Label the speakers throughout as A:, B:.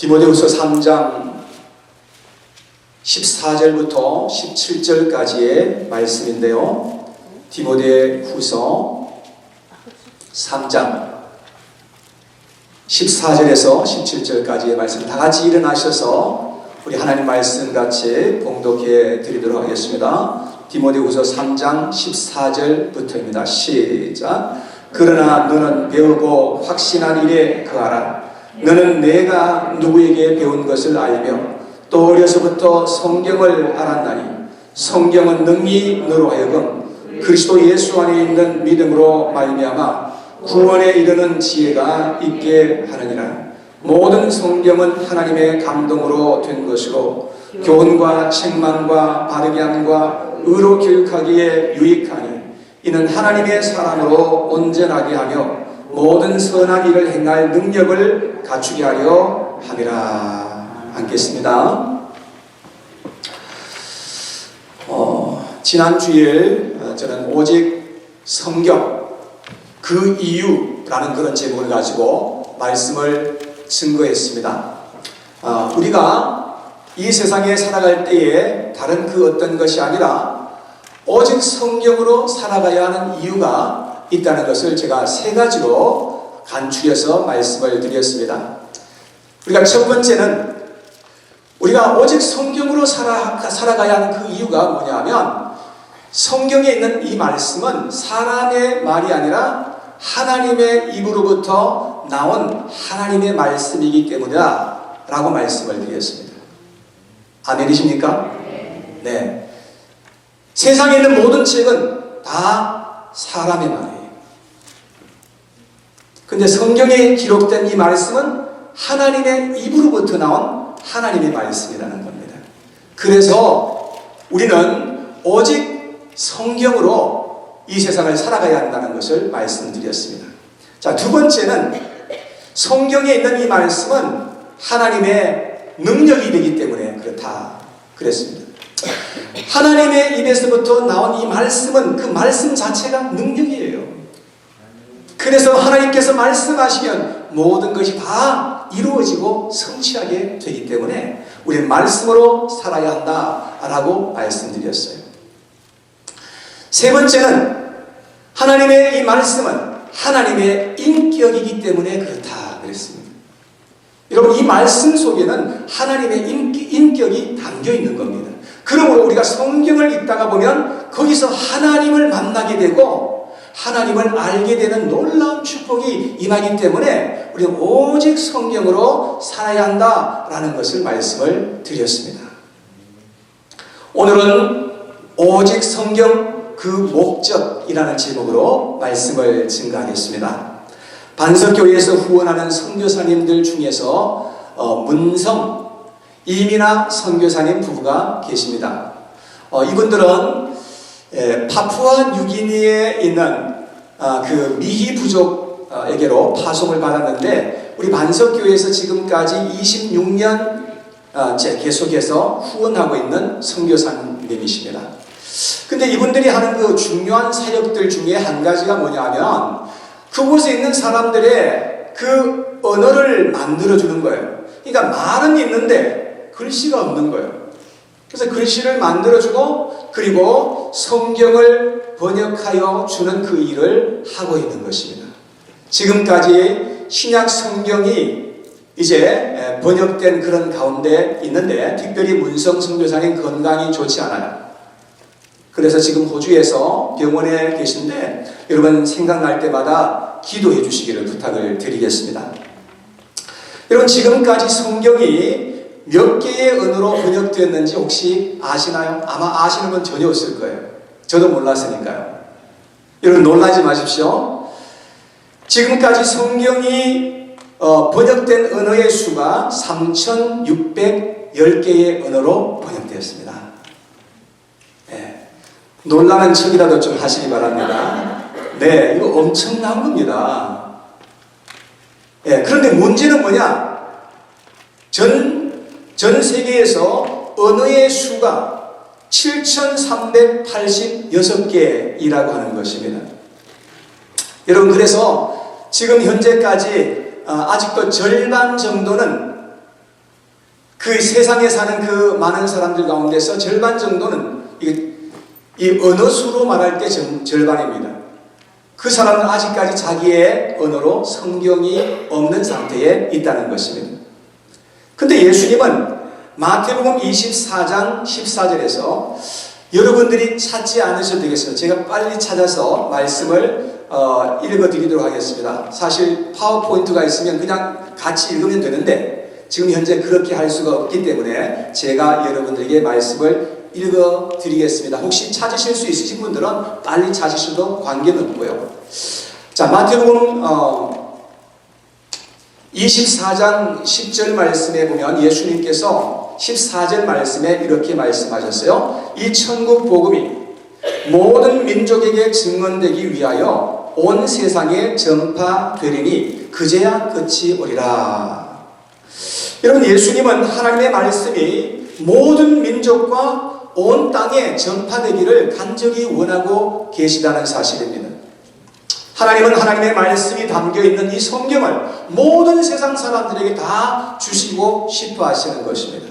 A: 디모데후서 3장 14절부터 17절까지의 말씀인데요. 디모데후서 3장 14절에서 17절까지의 말씀 다 같이 일어나셔서 우리 하나님 말씀 같이 봉독해 드리도록 하겠습니다. 디모데후서 3장 14절부터입니다. 시작. 그러나 너는 배우고 확신한 일에 거하라. 너는 내가 누구에게 배운 것을 알며 또 어려서부터 성경을 알았나니 성경은 능히 너로 하여금 그리스도 예수 안에 있는 믿음으로 말미암아 구원에 이르는 지혜가 있게 하느니라. 모든 성경은 하나님의 감동으로 된 것으로 교훈과 책망과 바르게 함과 의로 교육하기에 유익하니 이는 하나님의 사람으로 온전하게 하며 모든 선한 일을 행할 능력을 갖추게 하려 함이라. 앉겠습니다. 지난 주일 저는 오직 성경 그 이유라는 그런 제목을 가지고 말씀을 증거했습니다. 우리가 이 세상에 살아갈 때에 다른 그 어떤 것이 아니라 오직 성경으로 살아가야 하는 이유가 있다는 것을 제가 세 가지로 간추려서 말씀을 드렸습니다. 우리가 첫 번째는 우리가 오직 성경으로 살아가야 하는 그 이유가 뭐냐면 성경에 있는 이 말씀은 사람의 말이 아니라 하나님의 입으로부터 나온 하나님의 말씀이기 때문이다 라고 말씀을 드렸습니다. 아멘이십니까? 네. 세상에 있는 모든 책은 다 사람의 말이에요. 근데 성경에 기록된 이 말씀은 하나님의 입으로부터 나온 하나님의 말씀이라는 겁니다. 그래서 우리는 오직 성경으로 이 세상을 살아가야 한다는 것을 말씀드렸습니다. 자, 두 번째는 성경에 있는 이 말씀은 하나님의 능력이 되기 때문에 그렇다 그랬습니다. 하나님의 입에서부터 나온 이 말씀은 그 말씀 자체가 능력이에요. 그래서 하나님께서 말씀하시면 모든 것이 다 이루어지고 성취하게 되기 때문에 우리는 말씀으로 살아야 한다라고 말씀드렸어요. 세 번째는 하나님의 이 말씀은 하나님의 인격이기 때문에 그렇다 그랬습니다. 여러분, 이 말씀 속에는 하나님의 인격이 담겨 있는 겁니다. 그러므로 우리가 성경을 읽다가 보면 거기서 하나님을 만나게 되고 하나님을 알게 되는 놀라운 축복이 임하기 때문에 우리는 오직 성경으로 살아야 한다라는 것을 말씀을 드렸습니다. 오늘은 오직 성경 그 목적이라는 제목으로 말씀을 증거하겠습니다. 반석교회에서 후원하는 선교사님들 중에서 문성 이민아 선교사님 부부가 계십니다. 이분들은 파푸아 뉴기니에 있는 그 미희 부족에게로 파송을 받았는데 우리 반석교회에서 지금까지 26년 계속해서 후원하고 있는 선교사님이십니다. 근데 이분들이 하는 그 중요한 사역들 중에 한 가지가 뭐냐면 그곳에 있는 사람들의 그 언어를 만들어주는 거예요. 그러니까 말은 있는데 글씨가 없는 거예요. 그래서 글씨를 만들어주고 그리고 성경을 번역하여 주는 그 일을 하고 있는 것입니다. 지금까지 신약 성경이 이제 번역된 그런 가운데 있는데 특별히 문성 선교사님 건강이 좋지 않아요. 그래서 지금 호주에서 병원에 계신데 여러분 생각날 때마다 기도해 주시기를 부탁을 드리겠습니다. 여러분, 지금까지 성경이 몇 개의 언어로 번역되었는지 혹시 아시나요? 아마 아시는 분 전혀 없을 거예요. 저도 몰랐으니까요. 여러분 놀라지 마십시오. 지금까지 성경이 번역된 언어의 수가 3,610개의 언어로 번역되었습니다. 네. 놀라는 척이라도 좀 하시기 바랍니다. 네, 이거 엄청난 겁니다. 네, 그런데 문제는 뭐냐? 전 세계에서 언어의 수가 7,386개이라고 하는 것입니다. 여러분, 그래서 지금 현재까지 아직도 절반 정도는 그 세상에 사는 그 많은 사람들 가운데서 절반 정도는 이 언어 수로 말할 때 절반입니다. 그 사람은 아직까지 자기의 언어로 성경이 없는 상태에 있다는 것입니다. 근데 예수님은 마태복음 24장 14절에서 여러분들이 찾지 않으셔도 되겠어요. 제가 빨리 찾아서 말씀을 읽어드리도록 하겠습니다. 사실 파워포인트가 있으면 그냥 같이 읽으면 되는데 지금 현재 그렇게 할 수가 없기 때문에 제가 여러분들에게 말씀을 읽어드리겠습니다. 혹시 찾으실 수 있으신 분들은 빨리 찾으셔도 관계는 없고요. 자, 마태복음 24장 10절 말씀에 보면 예수님께서 14절 말씀에 이렇게 말씀하셨어요. 이 천국 복음이 모든 민족에게 증언되기 위하여 온 세상에 전파되리니 그제야 끝이 오리라. 여러분, 예수님은 하나님의 말씀이 모든 민족과 온 땅에 전파되기를 간절히 원하고 계시다는 사실입니다. 하나님은 하나님의 말씀이 담겨있는 이 성경을 모든 세상 사람들에게 다 주시고 싶어 하시는 것입니다.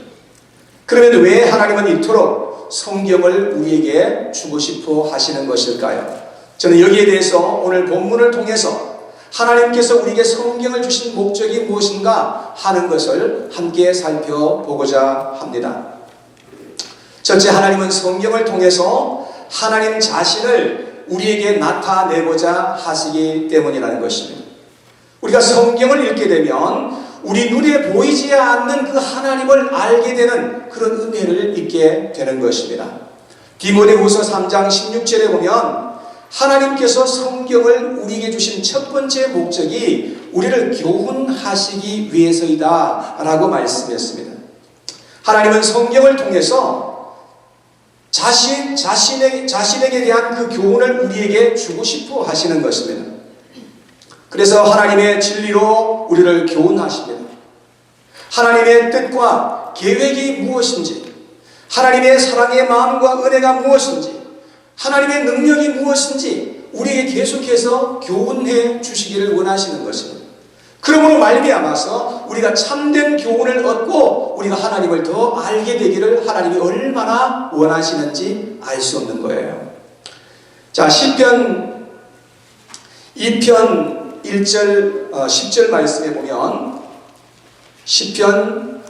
A: 그러면 왜 하나님은 이토록 성경을 우리에게 주고 싶어 하시는 것일까요? 저는 여기에 대해서 오늘 본문을 통해서 하나님께서 우리에게 성경을 주신 목적이 무엇인가 하는 것을 함께 살펴보고자 합니다. 첫째, 하나님은 성경을 통해서 하나님 자신을 우리에게 나타내고자 하시기 때문이라는 것입니다. 우리가 성경을 읽게 되면 우리 눈에 보이지 않는 그 하나님을 알게 되는 그런 은혜를 입게 되는 것입니다. 디모데후서 3장 16절에 보면 하나님께서 성경을 우리에게 주신 첫 번째 목적이 우리를 교훈하시기 위해서이다 라고 말씀했습니다. 하나님은 성경을 통해서 자신에게 대한 그 교훈을 우리에게 주고 싶어 하시는 것입니다. 그래서 하나님의 진리로 우리를 교훈하십니다. 하나님의 뜻과 계획이 무엇인지, 하나님의 사랑의 마음과 은혜가 무엇인지, 하나님의 능력이 무엇인지 우리에게 계속해서 교훈해 주시기를 원하시는 것입니다. 그러므로 말미암아서 우리가 참된 교훈을 얻고 우리가 하나님을 더 알게 되기를 하나님이 얼마나 원하시는지 알 수 없는 거예요. 자, 시편 2편 1절 10절 말씀에 보면 시편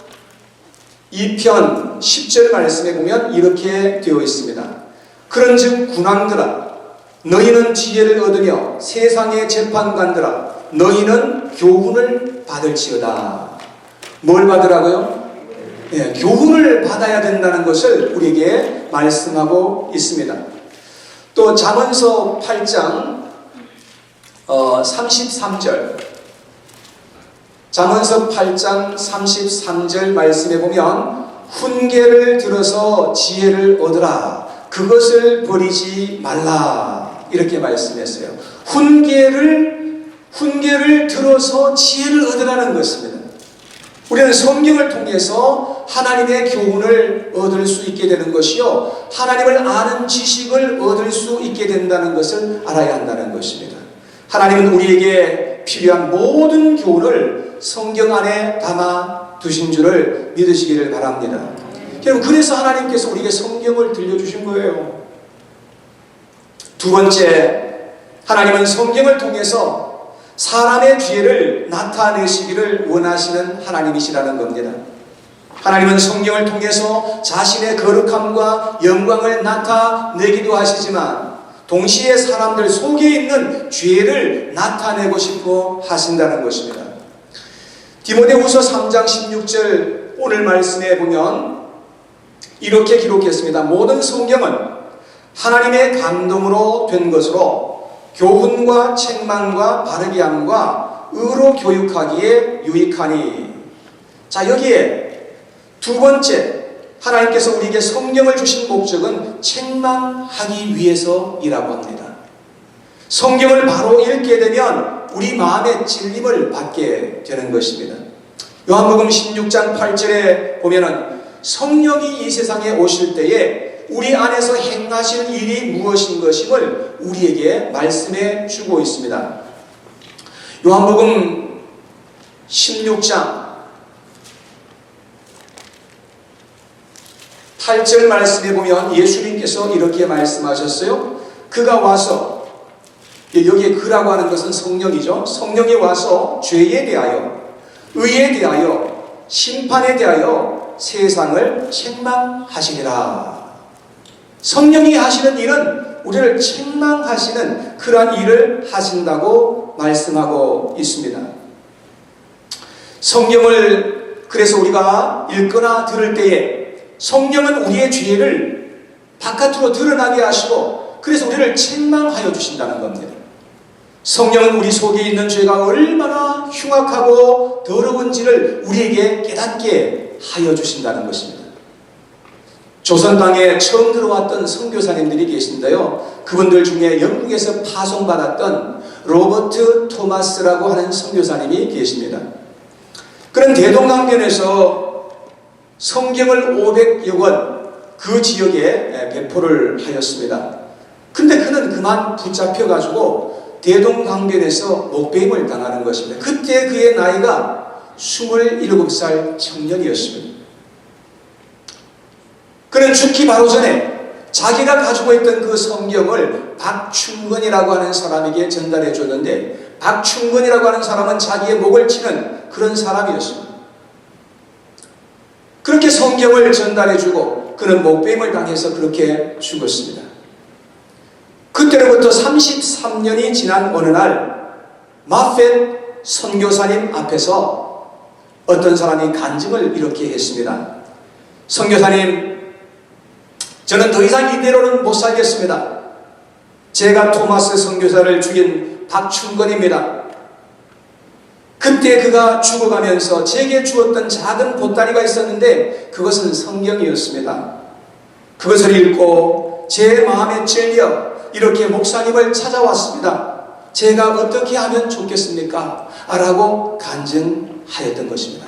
A: 2편 10절 말씀에 보면 이렇게 되어 있습니다. 그런즉 군왕들아 너희는 지혜를 얻으며 세상의 재판관들아 너희는 교훈을 받을지어다. 뭘 받으라고요? 예, 교훈을 받아야 된다는 것을 우리에게 말씀하고 있습니다. 또 잠언서 8장 33절 잠언서 8장 33절 말씀에 보면 훈계를 들어서 지혜를 얻으라. 그것을 버리지 말라. 이렇게 말씀했어요. 훈계를 들어서 지혜를 얻으라는 것입니다. 우리는 성경을 통해서 하나님의 교훈을 얻을 수 있게 되는 것이요, 하나님을 아는 지식을 얻을 수 있게 된다는 것을 알아야 한다는 것입니다. 하나님은 우리에게 필요한 모든 교훈을 성경 안에 담아 두신 줄을 믿으시기를 바랍니다. 여러분, 그래서 하나님께서 우리에게 성경을 들려주신 거예요. 두 번째, 하나님은 성경을 통해서 사람의 죄를 나타내시기를 원하시는 하나님이시라는 겁니다. 하나님은 성경을 통해서 자신의 거룩함과 영광을 나타내기도 하시지만 동시에 사람들 속에 있는 죄를 나타내고 싶어 하신다는 것입니다. 디모데후서 3장 16절 오늘 말씀에 보면 이렇게 기록했습니다. 모든 성경은 하나님의 감동으로 된 것으로 교훈과 책망과 바르게 함과 의로 교육하기에 유익하니. 자, 여기에 두 번째, 하나님께서 우리에게 성경을 주신 목적은 책망하기 위해서이라고 합니다. 성경을 바로 읽게 되면 우리 마음의 찔림을 받게 되는 것입니다. 요한복음 16장 8절에 보면은 성령이 이 세상에 오실 때에 우리 안에서 행하실 일이 무엇인 것임을 우리에게 말씀해 주고 있습니다. 요한복음 16장 8절 말씀에 보면 예수님께서 이렇게 말씀하셨어요. 그가 와서, 여기에 그라고 하는 것은 성령이죠. 성령이 와서 죄에 대하여, 의에 대하여, 심판에 대하여 세상을 책망하시리라. 성령이 하시는 일은 우리를 책망하시는 그러한 일을 하신다고 말씀하고 있습니다. 성경을 그래서 우리가 읽거나 들을 때에 성령은 우리의 죄를 바깥으로 드러나게 하시고 그래서 우리를 책망하여 주신다는 겁니다. 성령은 우리 속에 있는 죄가 얼마나 흉악하고 더러운지를 우리에게 깨닫게 하여 주신다는 것입니다. 조선 땅에 처음 들어왔던 선교사님들이 계신데요. 그분들 중에 영국에서 파송받았던 로버트 토마스라고 하는 선교사님이 계십니다. 그는 대동강변에서 성경을 500여 권 그 지역에 배포를 하였습니다. 근데 그는 그만 붙잡혀가지고 대동강변에서 목배임을 당하는 것입니다. 그때 그의 나이가 27살 청년이었습니다. 그는 죽기 바로 전에 자기가 가지고 있던 그 성경을 박충건이라고 하는 사람에게 전달해 줬는데, 박충건이라고 하는 사람은 자기의 목을 치는 그런 사람이었습니다. 그렇게 성경을 전달해 주고 그는 목배임을 당해서 그렇게 죽었습니다. 그때로부터 33년이 지난 어느 날 마펫 선교사님 앞에서 어떤 사람이 간증을 이렇게 했습니다. 선교사님, 저는 더 이상 이대로는 못 살겠습니다. 제가 토마스 선교사를 죽인 박충건입니다. 그때 그가 죽어가면서 제게 주었던 작은 보따리가 있었는데 그것은 성경이었습니다. 그것을 읽고 제 마음에 찔려 이렇게 목사님을 찾아왔습니다. 제가 어떻게 하면 좋겠습니까? 라고 간증하였던 것입니다.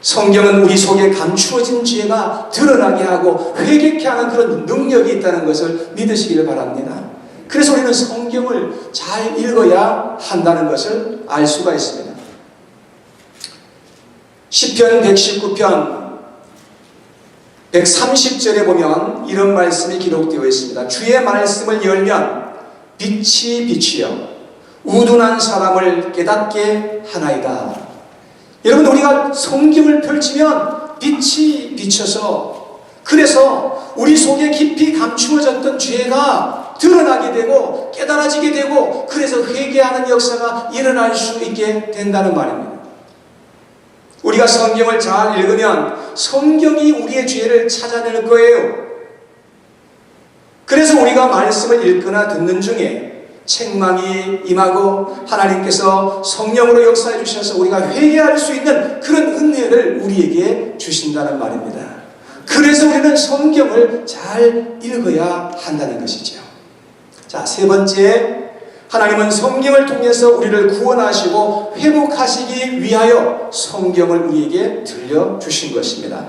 A: 성경은 우리 속에 감추어진 죄가 드러나게 하고 회개케 하는 그런 능력이 있다는 것을 믿으시기를 바랍니다. 그래서 우리는 성경을 잘 읽어야 한다는 것을 알 수가 있습니다. 시편 119편 130절에 보면 이런 말씀이 기록되어 있습니다. 주의 말씀을 열면 빛이 비치어 우둔한 사람을 깨닫게 하나이다. 여러분, 우리가 성경을 펼치면 빛이 비쳐서 그래서 우리 속에 깊이 감추어졌던 죄가 드러나게 되고 깨달아지게 되고 그래서 회개하는 역사가 일어날 수 있게 된다는 말입니다. 우리가 성경을 잘 읽으면 성경이 우리의 죄를 찾아낼 거예요. 그래서 우리가 말씀을 읽거나 듣는 중에 책망이 임하고 하나님께서 성령으로 역사해 주셔서 우리가 회개할 수 있는 그런 은혜를 우리에게 주신다는 말입니다. 그래서 우리는 성경을 잘 읽어야 한다는 것이죠. 자, 세 번째, 하나님은 성경을 통해서 우리를 구원하시고 회복하시기 위하여 성경을 우리에게 들려주신 것입니다.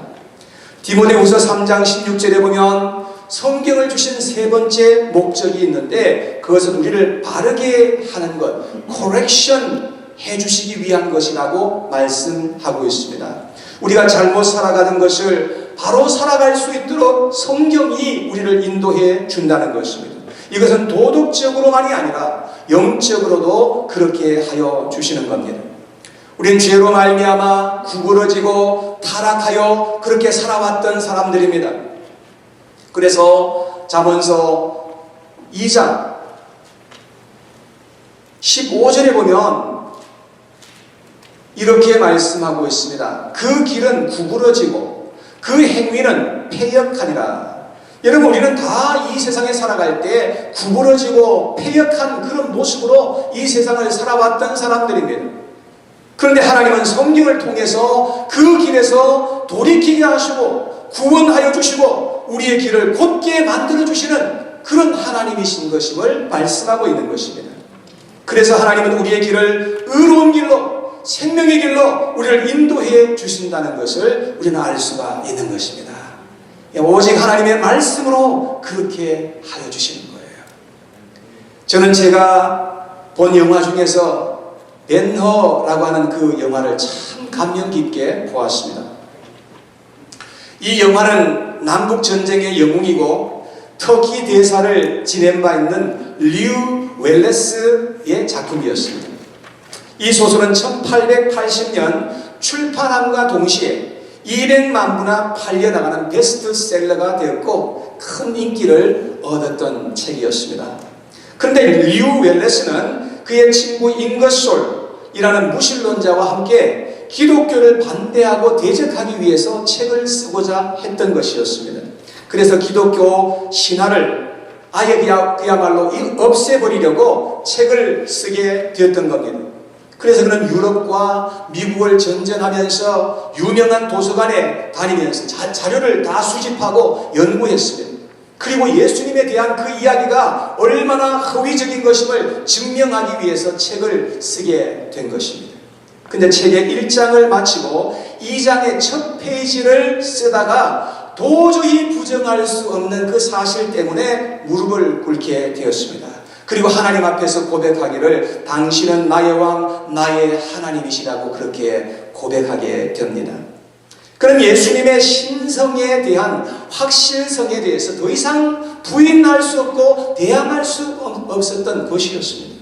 A: 디모데후서 3장 16절에 보면 성경을 주신 세 번째 목적이 있는데 그것은 우리를 바르게 하는 것, correction 해주시기 위한 것이라고 말씀하고 있습니다. 우리가 잘못 살아가는 것을 바로 살아갈 수 있도록 성경이 우리를 인도해 준다는 것입니다. 이것은 도덕적으로만이 아니라 영적으로도 그렇게 하여 주시는 겁니다. 우린 죄로 말미암아 구부러지고 타락하여 그렇게 살아왔던 사람들입니다. 그래서 잠언서 2장 15절에 보면 이렇게 말씀하고 있습니다. 그 길은 구부러지고 그 행위는 패역하니라. 여러분, 우리는 다 이 세상에 살아갈 때 구부러지고 패역한 그런 모습으로 이 세상을 살아왔던 사람들입니다. 그런데 하나님은 성경을 통해서 그 길에서 돌이키게 하시고 구원하여 주시고 우리의 길을 곧게 만들어 주시는 그런 하나님이신 것임을 말씀하고 있는 것입니다. 그래서 하나님은 우리의 길을 의로운 길로, 생명의 길로 우리를 인도해 주신다는 것을 우리는 알 수가 있는 것입니다. 오직 하나님의 말씀으로 그렇게 하여 주시는 거예요. 저는 제가 본 영화 중에서 벤허라고 하는 그 영화를 참 감명 깊게 보았습니다. 이 영화는 남북전쟁의 영웅이고 터키 대사를 지낸 바 있는 류 웰레스의 작품이었습니다. 이 소설은 1880년 출판함과 동시에 200만 부나 팔려나가는 베스트셀러가 되었고 큰 인기를 얻었던 책이었습니다. 그런데 류 웰레스는 그의 친구 잉거솔이라는 무신론자와 함께 기독교를 반대하고 대적하기 위해서 책을 쓰고자 했던 것이었습니다. 그래서 기독교 신화를 아예 그야말로 없애버리려고 책을 쓰게 되었던 겁니다. 그래서 그는 유럽과 미국을 전전하면서 유명한 도서관에 다니면서 자료를 다 수집하고 연구했습니다. 그리고 예수님에 대한 그 이야기가 얼마나 허위적인 것임을 증명하기 위해서 책을 쓰게 된 것입니다. 근데 책의 1장을 마치고 2장의 첫 페이지를 쓰다가 도저히 부정할 수 없는 그 사실 때문에 무릎을 꿇게 되었습니다. 그리고 하나님 앞에서 고백하기를 당신은 나의 왕, 나의 하나님이시라고 그렇게 고백하게 됩니다. 그럼 예수님의 신성에 대한 확실성에 대해서 더 이상 부인할 수 없고 대항할 수 없었던 것이었습니다.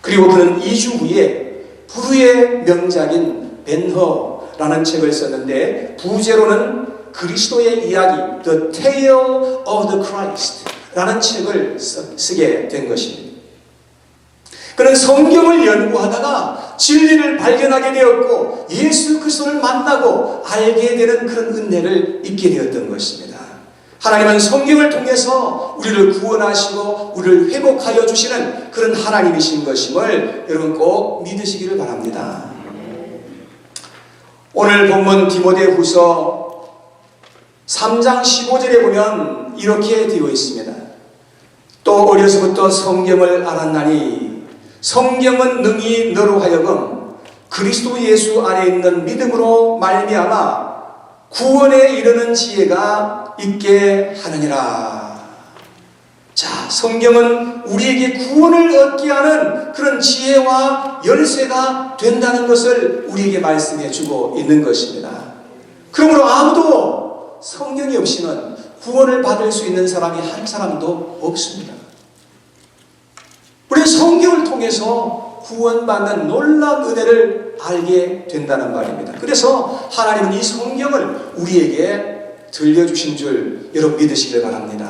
A: 그리고 그는 2주 후에 불후의 명작인 벤허라는 책을 썼는데 부제로는 그리스도의 이야기 The Tale of the Christ 라는 책을 쓰게 된 것입니다. 그는 성경을 연구하다가 진리를 발견하게 되었고 예수 그리스도를 만나고 알게 되는 그런 은혜를 입게 되었던 것입니다. 하나님은 성경을 통해서 우리를 구원하시고 우리를 회복하여 주시는 그런 하나님이신 것임을 여러분 꼭 믿으시기를 바랍니다. 오늘 본문 디모데후서 3장 15절에 보면 이렇게 되어 있습니다. 또 어려서부터 성경을 알았나니 성경은 능히 너로 하여금 그리스도 예수 안에 있는 믿음으로 말미암아 구원에 이르는 지혜가 있게 하느니라. 자, 성경은 우리에게 구원을 얻게 하는 그런 지혜와 열쇠가 된다는 것을 우리에게 말씀해 주고 있는 것입니다. 그러므로 아무도 성경이 없이는 구원을 받을 수 있는 사람이 한 사람도 없습니다. 우리는 성경을 통해서 구원받는 놀라운 은혜를 알게 된다는 말입니다. 그래서 하나님은 이 성경을 우리에게 들려주신 줄 여러분 믿으시길 바랍니다.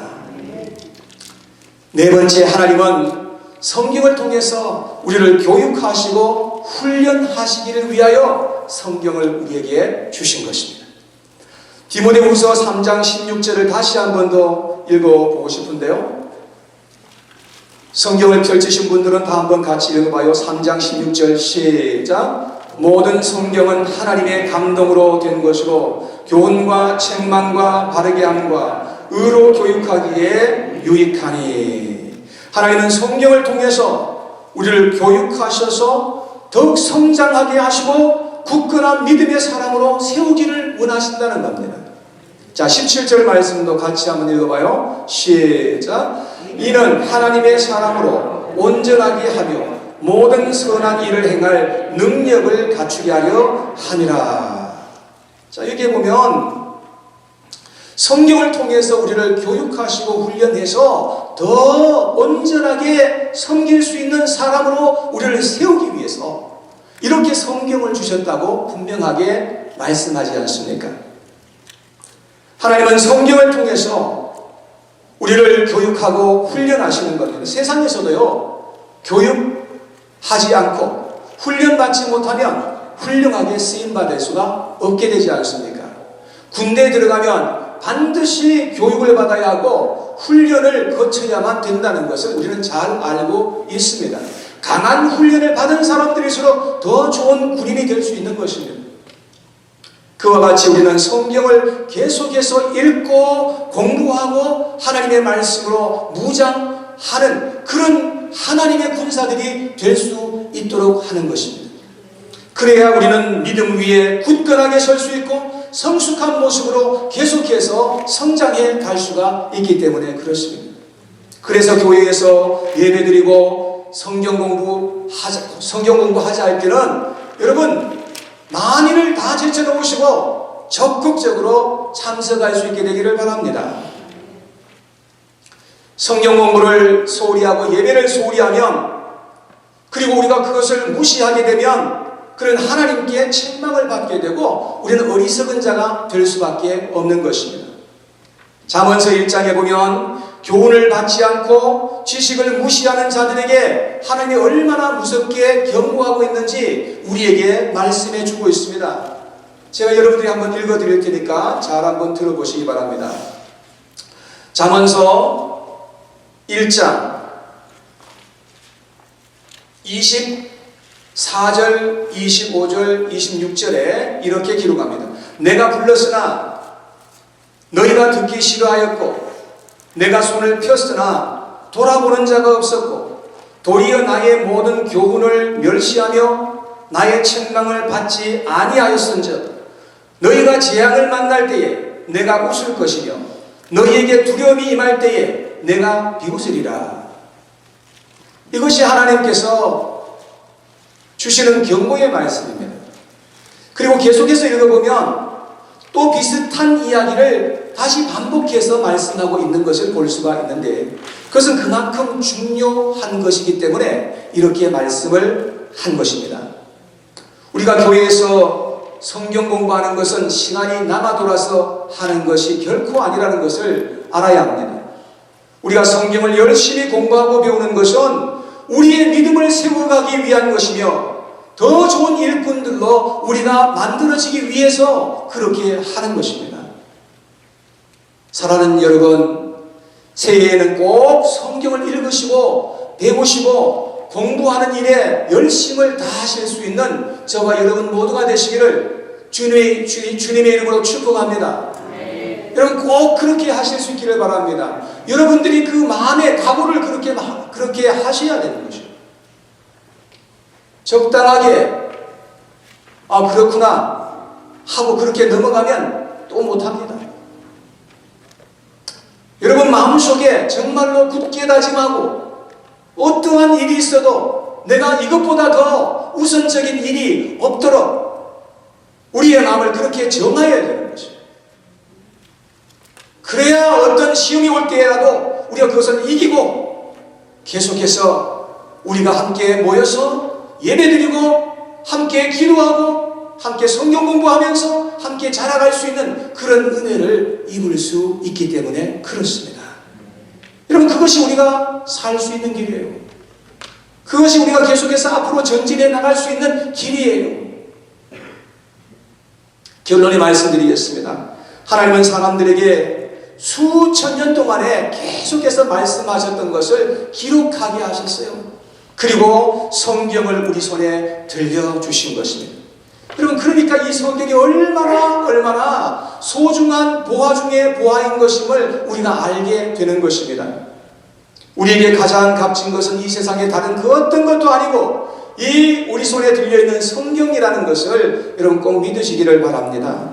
A: 네 번째, 하나님은 성경을 통해서 우리를 교육하시고 훈련하시기를 위하여 성경을 우리에게 주신 것입니다. 디모데후서 3장 16절을 다시 한 번 더 읽어보고 싶은데요. 성경을 펼치신 분들은 다 한번 같이 읽어봐요. 3장 16절 시작. 모든 성경은 하나님의 감동으로 된 것이로 교훈과 책망과 바르게 함과 의로 교육하기에 유익하니. 하나님은 성경을 통해서 우리를 교육하셔서 더욱 성장하게 하시고 굳건한 믿음의 사람으로 세우기를 원하신다는 겁니다. 자, 17절 말씀도 같이 한번 읽어봐요. 시작. 이는 하나님의 사람으로 온전하게 하며 모든 선한 일을 행할 능력을 갖추게 하려 함이라. 자, 여기에 보면 성경을 통해서 우리를 교육하시고 훈련해서 더 온전하게 섬길 수 있는 사람으로 우리를 세우기 위해서 이렇게 성경을 주셨다고 분명하게 말씀하지 않습니까? 하나님은 성경을 통해서 우리를 교육하고 훈련하시는 겁니다. 세상에서도요, 교육하지 않고 훈련받지 못하면 훌륭하게 쓰임받을 수가 없게 되지 않습니까? 군대에 들어가면 반드시 교육을 받아야 하고 훈련을 거쳐야만 된다는 것을 우리는 잘 알고 있습니다. 강한 훈련을 받은 사람들일수록 더 좋은 군인이 될 수 있는 것입니다. 그와 같이 우리는 성경을 계속해서 읽고 공부하고 하나님의 말씀으로 무장하는 그런 하나님의 군사들이 될 수 있도록 하는 것입니다. 그래야 우리는 믿음 위에 굳건하게 설 수 있고 성숙한 모습으로 계속해서 성장해 갈 수가 있기 때문에 그렇습니다. 그래서 교회에서 예배드리고 성경 공부하자 할 때는 여러분 만인을 다 제쳐놓으시고 적극적으로 참석할 수 있게 되기를 바랍니다. 성경 공부를 소홀히 하고 예배를 소홀히 하면, 그리고 우리가 그것을 무시하게 되면 그런 하나님께 책망을 받게 되고 우리는 어리석은 자가 될 수밖에 없는 것입니다. 잠언서 1장에 보면 교훈을 받지 않고 지식을 무시하는 자들에게 하나님이 얼마나 무섭게 경고하고 있는지 우리에게 말씀해 주고 있습니다. 제가 여러분들이 한번 읽어 드릴 테니까 잘 한번 들어보시기 바랍니다. 잠언서 1장 24절, 25절, 26절에 이렇게 기록합니다. 내가 불렀으나 너희가 듣기 싫어하였고 내가 손을 폈으나 돌아보는 자가 없었고 도리어 나의 모든 교훈을 멸시하며 나의 책망을 받지 아니하였은즉 너희가 재앙을 만날 때에 내가 웃을 것이며 너희에게 두려움이 임할 때에 내가 비웃으리라. 이것이 하나님께서 주시는 경고의 말씀입니다. 그리고 계속해서 읽어보면 또 비슷한 이야기를 다시 반복해서 말씀하고 있는 것을 볼 수가 있는데, 그것은 그만큼 중요한 것이기 때문에 이렇게 말씀을 한 것입니다. 우리가 교회에서 성경 공부하는 것은 시간이 남아 돌아서 하는 것이 결코 아니라는 것을 알아야 합니다. 우리가 성경을 열심히 공부하고 배우는 것은 우리의 믿음을 세워가기 위한 것이며 더 좋은 일꾼들로 우리가 만들어지기 위해서 그렇게 하는 것입니다. 사랑하는 여러분, 새해에는 꼭 성경을 읽으시고 배우시고 공부하는 일에 열심을 다하실 수 있는 저와 여러분 모두가 되시기를 주님의 이름으로 축복합니다. 여러분 꼭 그렇게 하실 수 있기를 바랍니다. 여러분들이 그 마음의 각오를 그렇게 하셔야 되는 것이죠. 적당하게 그렇구나 하고 그렇게 넘어가면 또 못합니다. 여러분 마음속에 정말로 굳게 다짐하고 어떠한 일이 있어도 내가 이것보다 더 우선적인 일이 없도록 우리의 마음을 그렇게 정해야 되는 것이죠. 그래야 어떤 시험이 올 때라도 우리가 그것을 이기고 계속해서 우리가 함께 모여서 예배드리고 함께 기도하고 함께 성경 공부하면서 함께 자라갈 수 있는 그런 은혜를 입을 수 있기 때문에 그렇습니다. 여러분 그것이 우리가 살 수 있는 길이에요. 그것이 우리가 계속해서 앞으로 전진해 나갈 수 있는 길이에요. 결론에 말씀드리겠습니다. 하나님은 사람들에게 수천 년 동안에 계속해서 말씀하셨던 것을 기록하게 하셨어요. 그리고 성경을 우리 손에 들려주신 것입니다. 여러분 그러니까 이 성경이 얼마나 소중한 보화 중의 보화인 것임을 우리가 알게 되는 것입니다. 우리에게 가장 값진 것은 이 세상의 다른 그 어떤 것도 아니고 이 우리 손에 들려있는 성경이라는 것을 여러분 꼭 믿으시기를 바랍니다.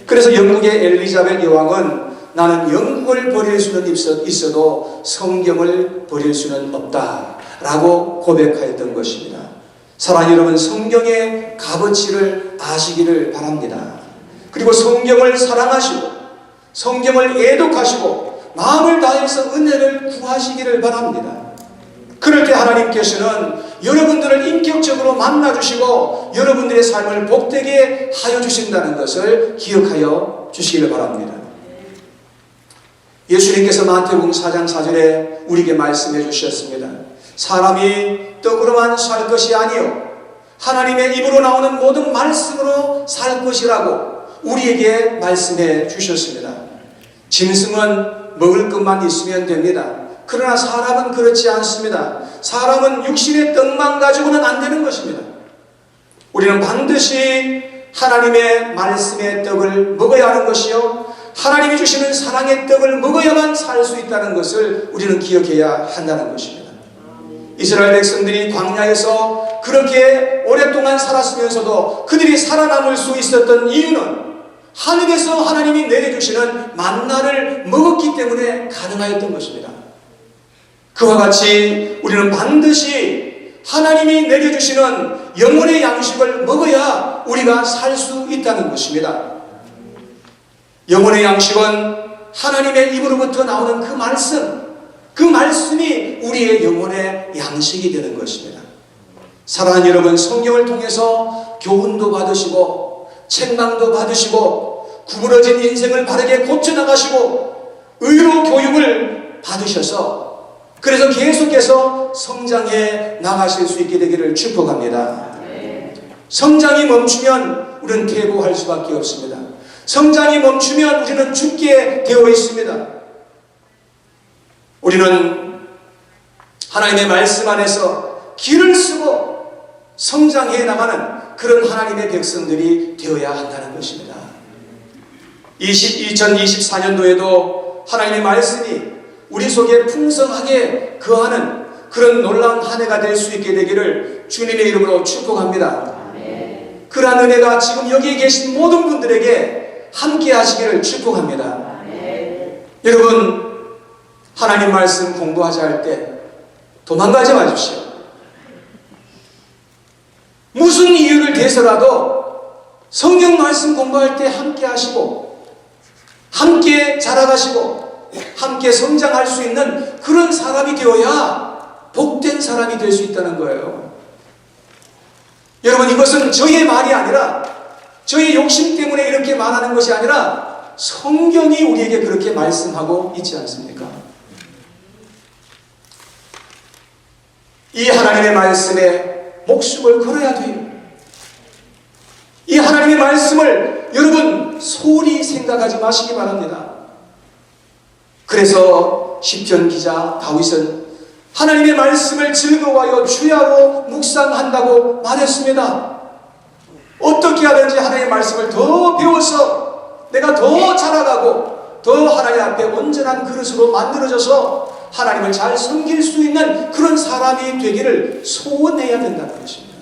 A: 그래서 영국의 엘리자벳 여왕은 나는 영국을 버릴 수는 있어도 성경을 버릴 수는 없다 라고 고백하였던 것입니다. 사랑하는 여러분, 성경의 값어치를 아시기를 바랍니다. 그리고 성경을 사랑하시고 성경을 애독하시고 마음을 다해서 은혜를 구하시기를 바랍니다. 그럴 때 하나님께서는 여러분들을 인격적으로 만나주시고 여러분들의 삶을 복되게 하여 주신다는 것을 기억하여 주시기를 바랍니다. 예수님께서 마태복음 4장 4절에 우리에게 말씀해 주셨습니다. 사람이 떡으로만 살 것이 아니요 하나님의 입으로 나오는 모든 말씀으로 살 것이라고 우리에게 말씀해 주셨습니다. 짐승은 먹을 것만 있으면 됩니다. 그러나 사람은 그렇지 않습니다. 사람은 육신의 떡만 가지고는 안 되는 것입니다. 우리는 반드시 하나님의 말씀의 떡을 먹어야 하는 것이요 하나님이 주시는 사랑의 떡을 먹어야만 살 수 있다는 것을 우리는 기억해야 한다는 것입니다. 이스라엘 백성들이 광야에서 그렇게 오랫동안 살았으면서도 그들이 살아남을 수 있었던 이유는 하늘에서 하나님이 내려주시는 만나를 먹었기 때문에 가능하였던 것입니다. 그와 같이 우리는 반드시 하나님이 내려주시는 영혼의 양식을 먹어야 우리가 살 수 있다는 것입니다. 영혼의 양식은 하나님의 입으로부터 나오는 그 말씀이 우리의 영혼의 양식이 되는 것입니다. 사랑하는 여러분, 성경을 통해서 교훈도 받으시고 책망도 받으시고 구부러진 인생을 바르게 고쳐나가시고 의로 교육을 받으셔서 그래서 계속해서 성장해 나가실 수 있게 되기를 축복합니다. 성장이 멈추면 우리는 퇴보할 수밖에 없습니다. 성장이 멈추면 우리는 죽게 되어 있습니다. 우리는 하나님의 말씀 안에서 길을 쓰고 성장해 나가는 그런 하나님의 백성들이 되어야 한다는 것입니다. 2024년도에도 하나님의 말씀이 우리 속에 풍성하게 거하는 그런 놀라운 한 해가 될 수 있게 되기를 주님의 이름으로 축복합니다. 그러한 은혜가 지금 여기 계신 모든 분들에게 함께 하시기를 축복합니다. 여러분, 하나님 말씀 공부하자 할 때 도망가지 마십시오. 무슨 이유를 대서라도 성경 말씀 공부할 때 함께 하시고 함께 자라가시고 함께 성장할 수 있는 그런 사람이 되어야 복된 사람이 될 수 있다는 거예요. 여러분, 이것은 저의 말이 아니라 저의 욕심 때문에 이렇게 말하는 것이 아니라 성경이 우리에게 그렇게 말씀하고 있지 않습니까? 이 하나님의 말씀에 목숨을 걸어야 돼요. 이 하나님의 말씀을 여러분 소홀히 생각하지 마시기 바랍니다. 그래서 시편 기자 다윗은 하나님의 말씀을 즐거워하여 주야로 묵상한다고 말했습니다. 어떻게 하든지 하나님의 말씀을 더 배워서 내가 더 자라가고 더 하나님 앞에 온전한 그릇으로 만들어져서 하나님을 잘 섬길 수 있는 그런 사람이 되기를 소원해야 된다는 것입니다.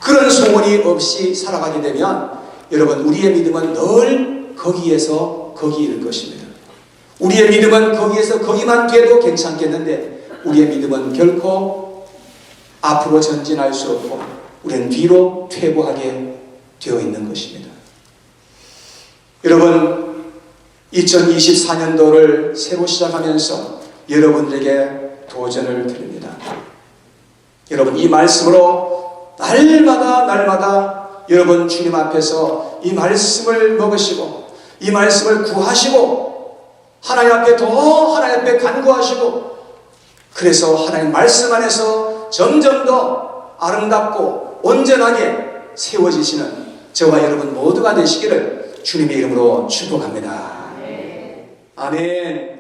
A: 그런 소원이 없이 살아가게 되면 여러분, 우리의 믿음은 늘 거기에서 거기일 것입니다. 우리의 믿음은 거기에서 거기만 돼도 괜찮겠는데 우리의 믿음은 결코 앞으로 전진할 수 없고 우리는 뒤로 퇴보하게 되어 있는 것입니다. 여러분, 2024년도를 새로 시작하면서 여러분들에게 도전을 드립니다. 여러분, 이 말씀으로 날마다 여러분 주님 앞에서 이 말씀을 먹으시고 이 말씀을 구하시고 하나님 앞에 하나님 앞에 간구하시고 그래서 하나님 말씀 안에서 점점 더 아름답고 온전하게 세워지시는 저와 여러분 모두가 되시기를 주님의 이름으로 축복합니다. 아멘.